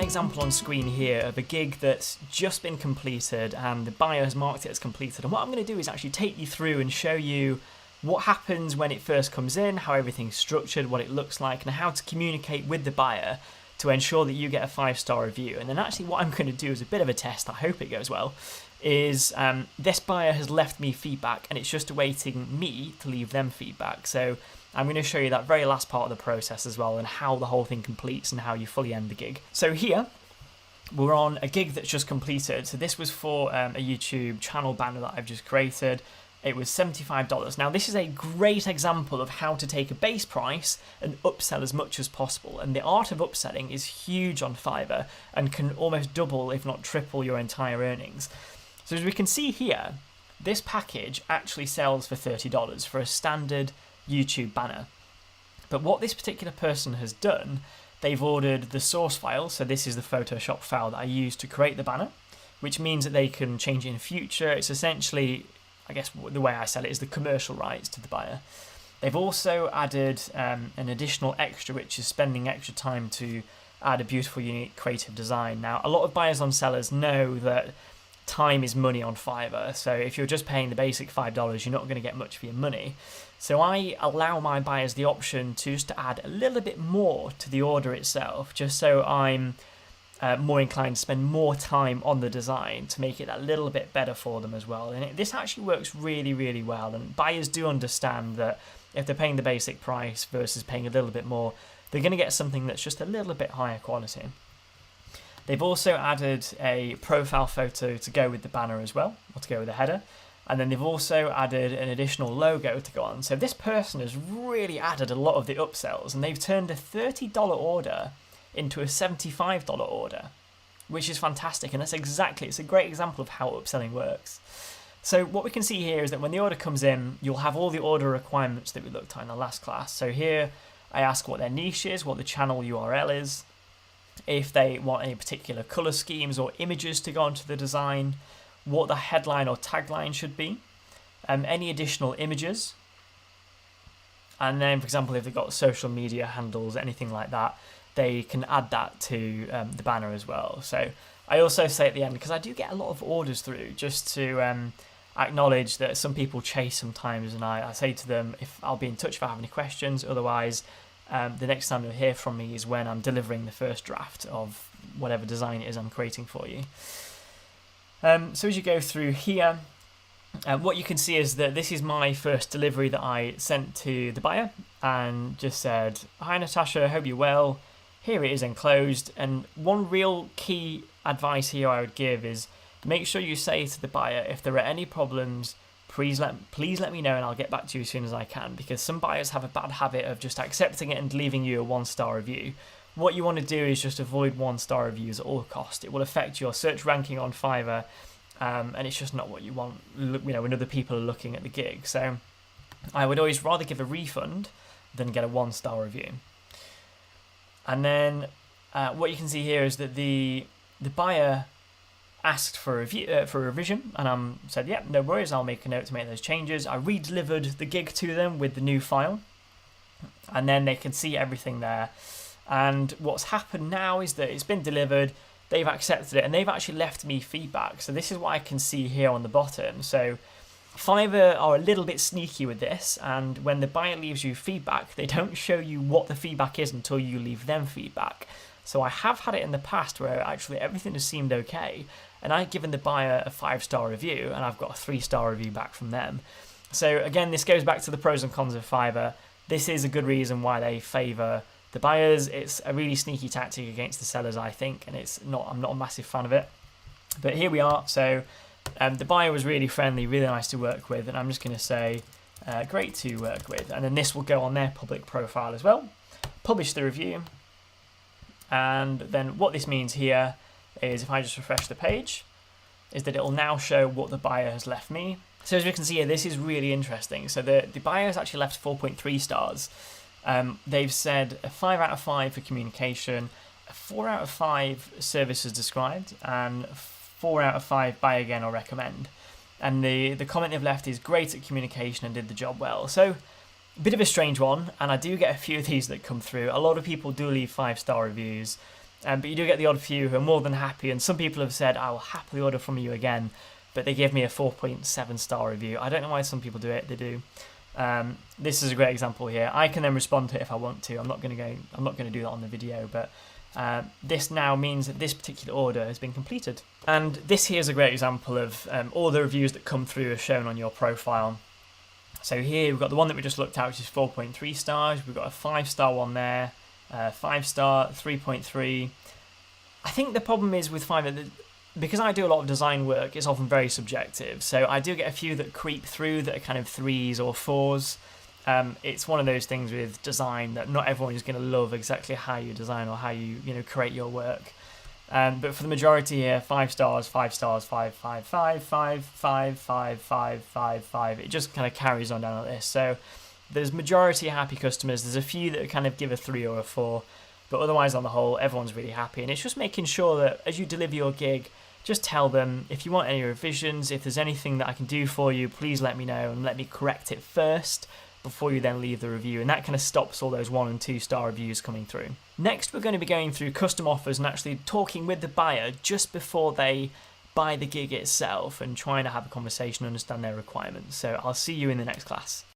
example on screen here of a gig that's just been completed and the buyer has marked it as completed. And what I'm going to do is actually take you through and show you what happens when it first comes in, how everything's structured, what it looks like, and how to communicate with the buyer to ensure that you get a 5-star review. And then actually what I'm going to do is a bit of a test, I hope it goes well, is this buyer has left me feedback and it's just awaiting me to leave them feedback. So I'm going to show you that very last part of the process as well and how the whole thing completes and how you fully end the gig. So here we're on a gig that's just completed. So this was for a YouTube channel banner that I've just created. It was $75. Now this is a great example of how to take a base price and upsell as much as possible. And the art of upselling is huge on Fiverr and can almost double, if not triple, your entire earnings. So as we can see here, this package actually sells for $30 for a standard YouTube banner. But what this particular person has done, they've ordered the source file. So this is the Photoshop file that I used to create the banner, which means that they can change it in future. It's essentially, I guess the way I sell it is the commercial rights to the buyer. They've also added an additional extra, which is spending extra time to add a beautiful, unique, creative design. Now, a lot of buyers on sellers know that time is money on Fiverr. So if you're just paying the basic $5, you're not going to get much for your money. So I allow my buyers the option to just add a little bit more to the order itself, just so I'm more inclined to spend more time on the design to make it a little bit better for them as well. And this actually works really, really well. And buyers do understand that if they're paying the basic price versus paying a little bit more, they're going to get something that's just a little bit higher quality. They've also added a profile photo to go with the banner as well, or to go with the header. And then they've also added an additional logo to go on. So this person has really added a lot of the upsells, and they've turned a $30 order into a $75 order, which is fantastic. And it's a great example of how upselling works. So what we can see here is that when the order comes in, you'll have all the order requirements that we looked at in the last class. So here I ask what their niche is, what the channel URL is, if they want any particular color schemes or images to go onto the design, what the headline or tagline should be, any additional images, and then, for example, if they've got social media handles, anything like that, they can add that to the banner as well. So I also say at the end, because I do get a lot of orders through, just to acknowledge that some people chase sometimes, and I say to them, if I'll be in touch if I have any questions. Otherwise, the next time you'll hear from me is when I'm delivering the first draft of whatever design it is I'm creating for you. So as you go through here, what you can see is that this is my first delivery that I sent to the buyer and just said, "Hi Natasha, hope you're well. Here it is enclosed." And one real key advice here I would give is make sure you say to the buyer, if there are any problems, please let me know and I'll get back to you as soon as I can, because some buyers have a bad habit of just accepting it and leaving you a 1-star review. What you want to do is just avoid 1-star reviews at all costs. It will affect your search ranking on Fiverr, and it's just not what you want, when other people are looking at the gig. So I would always rather give a refund than get a 1-star review. And then what you can see here is that the buyer asked for a revision, and I said, "Yeah, no worries, I'll make a note to make those changes." I re-delivered the gig to them with the new file, and then they can see everything there. And what's happened now is that it's been delivered, they've accepted it, and they've actually left me feedback. So this is what I can see here on the bottom. So Fiverr are a little bit sneaky with this, and when the buyer leaves you feedback, they don't show you what the feedback is until you leave them feedback. So I have had it in the past where actually everything has seemed okay, and I've given the buyer a 5-star review, and I've got a 3-star review back from them. So again, this goes back to the pros and cons of Fiverr. This is a good reason why they favour the buyers. It's a really sneaky tactic against the sellers, I think, and I'm not a massive fan of it. But here we are. So the buyer was really friendly, really nice to work with, and I'm just going to say great to work with. And then this will go on their public profile as well. Publish the review. And then what this means here is, if I just refresh the page, is that it will now show what the buyer has left me. So as we can see here, this is really interesting. So the buyer has actually left 4.3 stars. They've said a 5 out of 5 for communication, a 4 out of 5 services described, and 4 out of 5 buy again or recommend. And the comment they've left is great at communication and did the job well. So a bit of a strange one, and I do get a few of these that come through. A lot of people do leave 5-star reviews, But you do get the odd few who are more than happy, and some people have said, I will happily order from you again, but they give me a 4.7 star review. I don't know why some people do it, they do. This is a great example here. I can then respond to it if I want to. I'm not going to do that on the video, but this now means that this particular order has been completed. And this here is a great example of all the reviews that come through are shown on your profile. So here we've got the one that we just looked at, which is 4.3 stars. We've got a 5-star one there, 5-star, 3.3. I think the problem is with Fiverr, because I do a lot of design work, it's often very subjective. So I do get a few that creep through that are kind of 3s or 4s. It's one of those things with design that not everyone is going to love exactly how you design or how you create your work. But for the majority here, 5 stars, 5 stars, 5, 5, 5, 5, 5, 5, 5, 5, 5. It just kind of carries on down like this. So there's majority happy customers. There's a few that kind of give a 3 or a 4. But otherwise, on the whole, everyone's really happy. And it's just making sure that as you deliver your gig, just tell them if you want any revisions, if there's anything that I can do for you, please let me know and let me correct it first before you then leave the review, and that kind of stops all those 1 and 2 star reviews coming through. Next, we're going to be going through custom offers and actually talking with the buyer just before they buy the gig itself and trying to have a conversation and understand their requirements. So I'll see you in the next class.